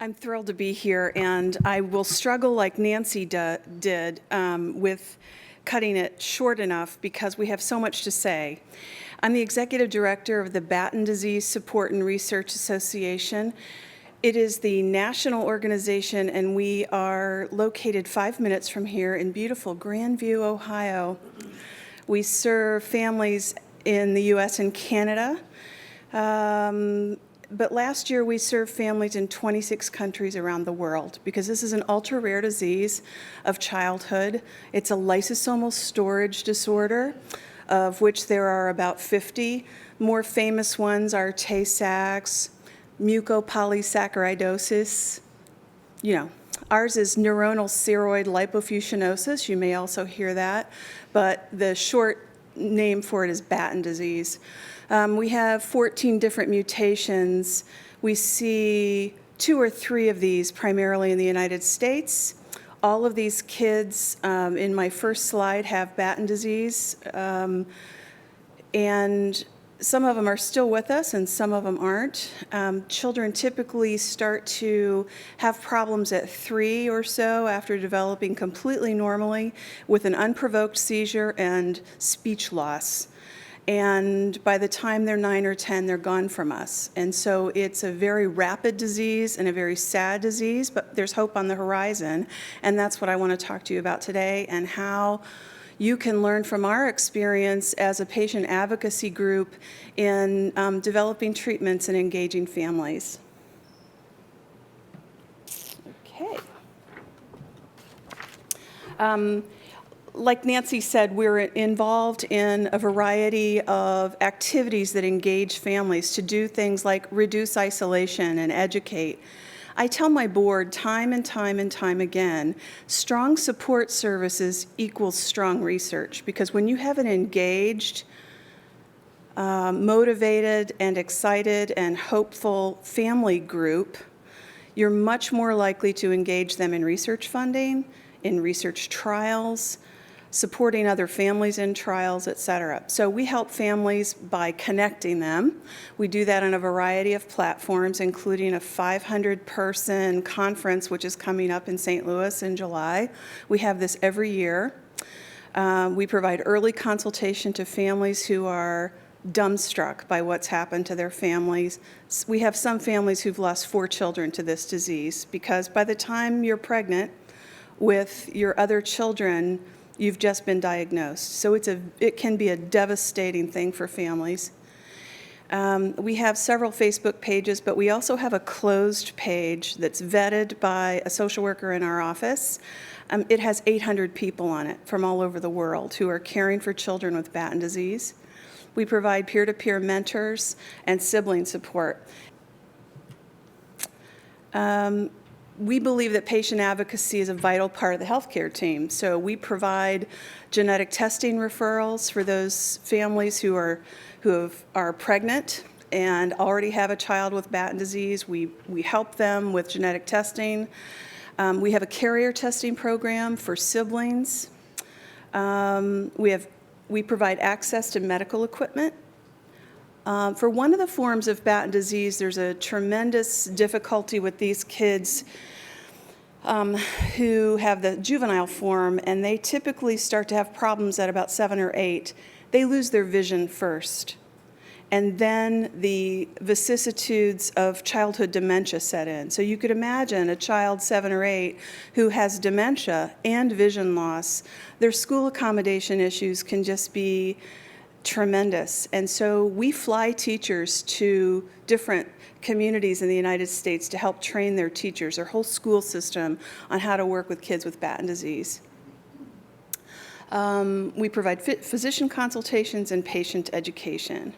I'm thrilled to be here, and I will struggle like Nancy did with cutting it short enough because we have so much to say. I'm the executive director of the Batten Disease Support and Research Association. It is the national organization, and we are located 5 minutes from here in beautiful Grandview, Ohio. We serve families in the U.S. and Canada. But last year we served families in 26 countries around the world because this is an ultra-rare disease of childhood. It's a lysosomal storage disorder, of which there are about 50. More famous ones are Tay-Sachs, mucopolysaccharidosis. Ours is neuronal ceroid lipofuscinosis. You may also hear that, but the short name for it is Batten disease. We have 14 different mutations. We see 2 or 3 of these primarily in the United States. All of these kids in my first slide have Batten disease, and some of them are still with us and some of them aren't. Children typically start to have problems at 3 or so after developing completely normally with an unprovoked seizure and speech loss. And by the time they're 9 or 10, they're gone from us. And so it's a very rapid disease and a very sad disease, but there's hope on the horizon. And that's what I want to talk to you about today, and how you can learn from our experience as a patient advocacy group in developing treatments and engaging families. Okay. Like Nancy said, we're involved in a variety of activities that engage families to do things like reduce isolation and educate. I tell my board time and time and time again, strong support services equals strong research, because when you have an engaged, motivated and excited and hopeful family group, you're much more likely to engage them in research funding, in research trials, supporting other families in trials, et cetera. So we help families by connecting them. We do that on a variety of platforms, including a 500-person conference, which is coming up in St. Louis in July. We have this every year. We provide early consultation to families who are dumbstruck by what's happened to their families. We have some families who've lost 4 children to this disease, because by the time you're pregnant with your other children, you've just been diagnosed. So it can be a devastating thing for families. We have several Facebook pages, but we also have a closed page that's vetted by a social worker in our office. It has 800 people on it from all over the world who are caring for children with Batten disease. We provide peer-to-peer mentors and sibling support. We believe that patient advocacy is a vital part of the healthcare team. So we provide genetic testing referrals for those families who are pregnant and already have a child with Batten disease. We help them with genetic testing. We have a carrier testing program for siblings. We provide access to medical equipment. For one of the forms of Batten disease, there's a tremendous difficulty with these kids who have the juvenile form, and they typically start to have problems at about 7 or 8. They lose their vision first, and then the vicissitudes of childhood dementia set in. So you could imagine a child 7 or 8 who has dementia and vision loss. Their school accommodation issues can just be tremendous. And so we fly teachers to different communities in the United States to help train their teachers, their whole school system, on how to work with kids with Batten disease. We provide physician consultations and patient education.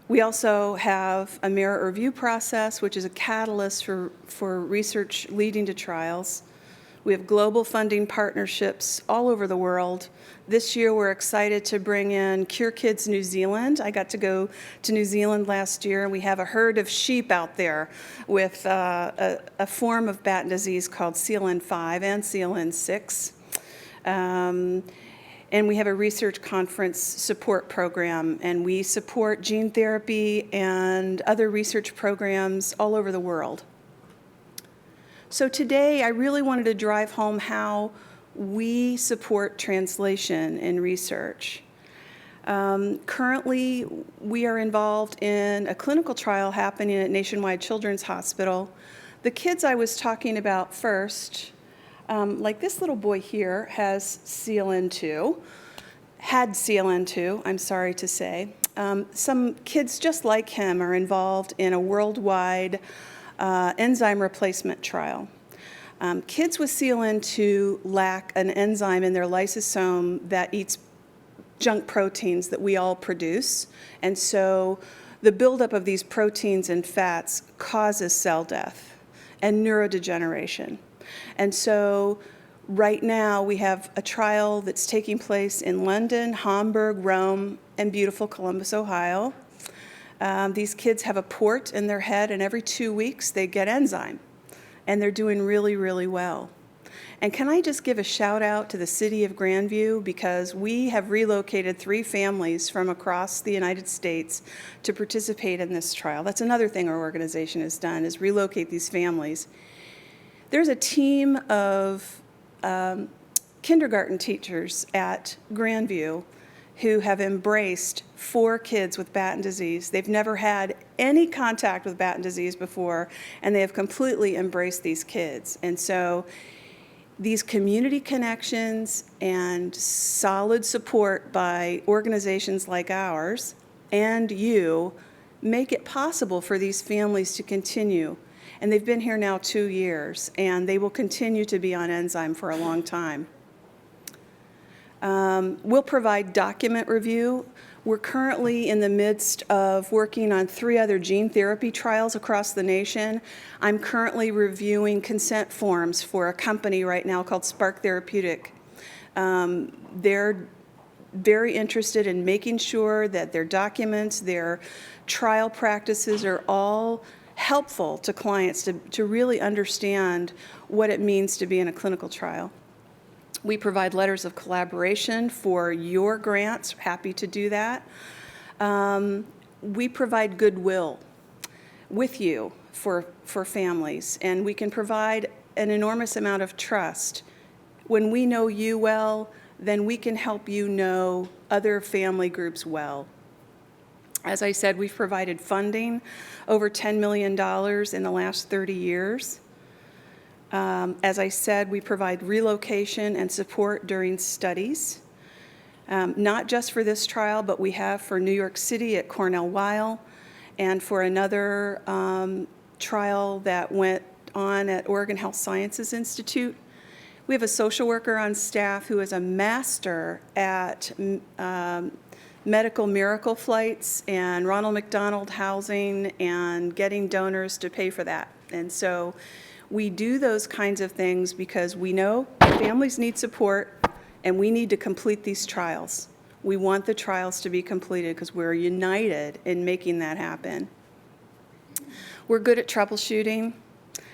We also have a merit review process, which is a catalyst for research leading to trials. We have global funding partnerships all over the world. This year, we're excited to bring in Cure Kids New Zealand. I got to go to New Zealand last year, and we have a herd of sheep out there with a form of Batten disease called CLN5 and CLN6. And we have a research conference support program, and we support gene therapy and other research programs all over the world. So today, I really wanted to drive home how we support translation in research. Currently, we are involved in a clinical trial happening at Nationwide Children's Hospital. The kids I was talking about first, like this little boy here had CLN2, I'm sorry to say. Some kids just like him are involved in a worldwide enzyme replacement trial. Kids with CLN2 lack an enzyme in their lysosome that eats junk proteins that we all produce, and so the buildup of these proteins and fats causes cell death and neurodegeneration. And so right now we have a trial that's taking place in London, Hamburg, Rome, and beautiful Columbus, Ohio. These kids have a port in their head, and every 2 weeks they get enzyme, and they're doing really, really well. And can I just give a shout out to the city of Grandview, because we have relocated 3 families from across the United States to participate in this trial. That's another thing our organization has done, is relocate these families. There's a team of kindergarten teachers at Grandview who have embraced 4 kids with Batten disease. They've never had any contact with Batten disease before, and they have completely embraced these kids. And so these community connections and solid support by organizations like ours and you make it possible for these families to continue. And they've been here now 2 years, and they will continue to be on enzyme for a long time. We'll provide document review. We're currently in the midst of working on 3 other gene therapy trials across the nation. I'm currently reviewing consent forms for a company right now called Spark Therapeutic. They're very interested in making sure that their documents, their trial practices are all helpful to clients to really understand what it means to be in a clinical trial. We provide letters of collaboration for your grants, happy to do that. We provide goodwill with you for families, and we can provide an enormous amount of trust. When we know you well, then we can help you know other family groups well. As I said, we've provided funding, over $10 million in the last 30 years. As I said, we provide relocation and support during studies, not just for this trial, but we have for New York City at Cornell Weill, and for another trial that went on at Oregon Health Sciences Institute. We have a social worker on staff who is a master at medical miracle flights and Ronald McDonald housing and getting donors to pay for that. And so we do those kinds of things because we know families need support, and we need to complete these trials. We want the trials to be completed because we're united in making that happen. We're good at troubleshooting,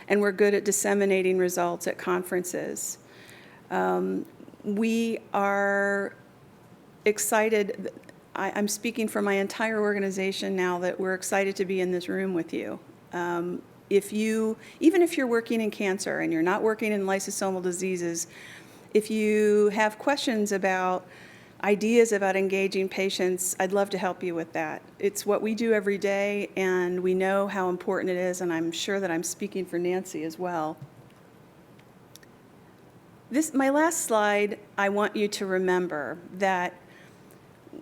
and we're good at disseminating results at conferences. We are excited. I'm speaking for my entire organization now that we're excited to be in this room with you. Even if you're working in cancer and you're not working in lysosomal diseases, if you have questions about ideas about engaging patients, I'd love to help you with that. It's what we do every day, and we know how important it is, and I'm sure that I'm speaking for Nancy as well. My last slide, I want you to remember that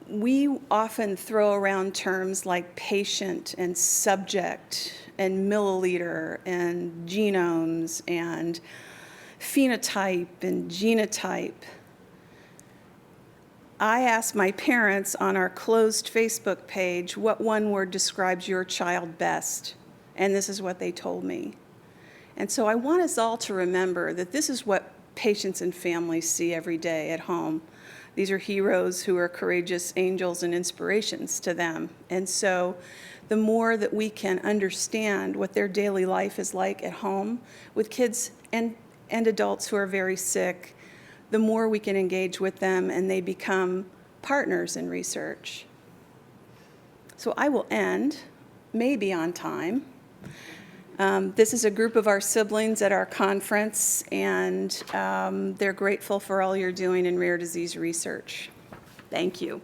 we often throw around terms like patient and subject and milliliter and genomes and phenotype and genotype. I asked my parents on our closed Facebook page what one word describes your child best, and this is what they told me. And so I want us all to remember that this is what patients and families see every day at home. These are heroes who are courageous angels and inspirations to them. And so the more that we can understand what their daily life is like at home with kids and adults who are very sick, the more we can engage with them and they become partners in research. So I will end, maybe on time. This is a group of our siblings at our conference, and they're grateful for all you're doing in rare disease research. Thank you.